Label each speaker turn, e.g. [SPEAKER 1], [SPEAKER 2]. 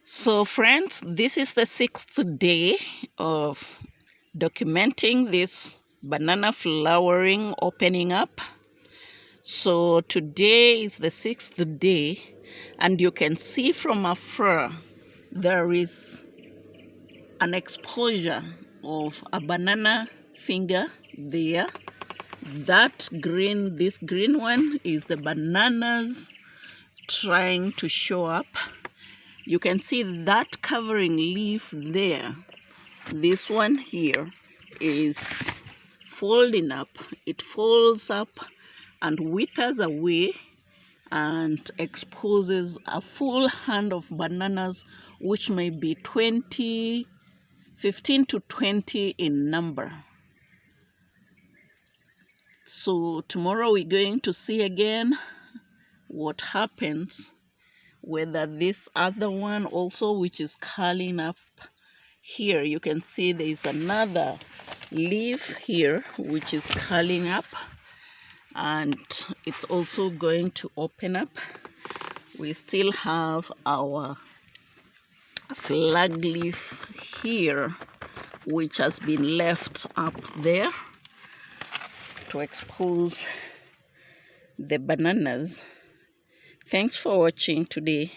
[SPEAKER 1] So friends, this is the 6th day of documenting this banana flowering opening up. So today is the 6th day, and you can see from afar there is an exposure of a banana finger there. This green one is the bananas trying to show up. You can see that covering leaf there. This one here is folding up. It folds up and withers away and exposes a full hand of bananas, which may be 15 to 20 in number. So tomorrow we're going to see again what happens, whether this other one also, which is curling up here, you can see there is another leaf here which is curling up, and it's also going to open up. We still have our flag leaf here which has been left up there to expose the bananas. Thanks for watching today.